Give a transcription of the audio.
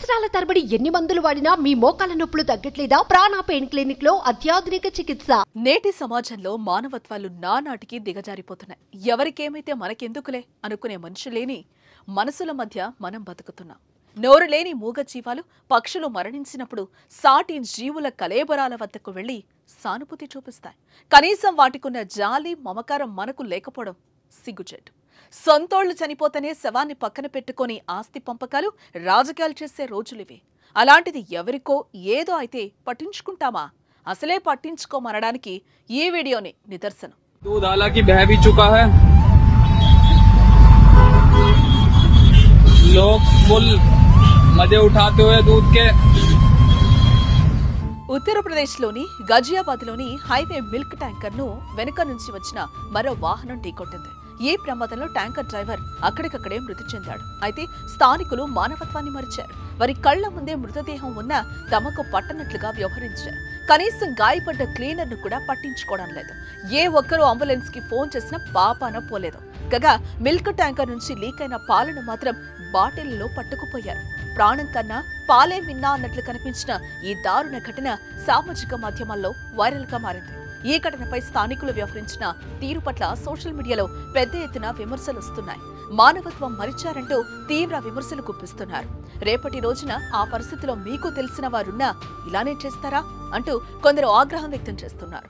సంవత్సరాల తరబడి ఎన్ని మందులు వాడినా మీ మోకాల నొప్పులు తగ్గట్లేదా? ప్రాణ పెయిన్ క్లినిక్ లో అత్యాధునిక చికిత్స. నేటి సమాజంలో మానవత్వాలు నానాటికి దిగజారిపోతున్నాయి. ఎవరికేమైతే మనకెందుకులే అనుకునే మనుషులేని మనసుల మధ్య మనం బతుకుతున్నాం. నోరు లేని మూగ జీవాలు, పక్షులు మరణించినప్పుడు సాటి జీవుల కలేబరాల వద్దకు వెళ్లి సానుభూతి చూపిస్తాయి. కనీసం వాటికున్న జాలి, మమకారం మనకు లేకపోవడం సిగ్గుచేటు. సొంతోళ్లు చనిపోతేనే శవాన్ని పక్కన పెట్టుకొని ఆస్తి పంపకాలు, రాజకీయాలు చేసే రోజులివి. అలాంటిది ఎవరికో ఏదో అయితే పట్టించుకుంటామా? అసలే పట్టించుకోమనడానికి ఈ వీడియోనే నిదర్శనం. दूध हालांकि बह भी चुका है, लोग फुल मजे उठाते हुए दूध के. ఉత్తరప్రదేశ్లోని గజియాబాద్లోని హైవే మిల్క్ ట్యాంకర్ను వెనుక నుంచి వచ్చిన మరో వాహనం ఢీకొట్టింది. ఈ ప్రమాదంలో ట్యాంకర్ డ్రైవర్ అక్కడికక్కడే మృతి చెందాడు. అయితే స్థానికులు మానవత్వాన్ని మరిచారు. వారి కళ్ల ముందే మృతదేహం ఉన్నా తమకు పట్టనట్లుగా వ్యవహరించారు. కనీసం గాయపడ్డ క్లీనర్ ను కూడా పట్టించుకోవడం లేదు. ఏ ఒక్కరూ అంబులెన్స్ కి ఫోన్ చేసినా పాపాన పోలేదు. కాగా మిల్క్ ట్యాంకర్ నుంచి లీక్ అయిన పాలను మాత్రం బాటిల్లో పట్టుకుపోయారు. ప్రాణం కన్నా పాలే మిన్నా అన్నట్లు కనిపించిన ఈ దారుణ ఘటన సామాజిక మాధ్యమాల్లో వైరల్ గా మారింది. ఈ ఘటనపై స్థానికులు వ్యవహరించిన తీరు పట్ల సోషల్ మీడియాలో పెద్ద ఎత్తున విమర్శలు వస్తున్నాయి. మానవత్వం మరిచారంటూ తీవ్ర విమర్శలు గుప్పిస్తున్నారు. రేపటి రోజున ఆ పరిస్థితిలో మీకు తెలిసిన వారున్నా ఇలానే చేస్తారా అంటూ కొందరు ఆగ్రహం వ్యక్తం చేస్తున్నారు.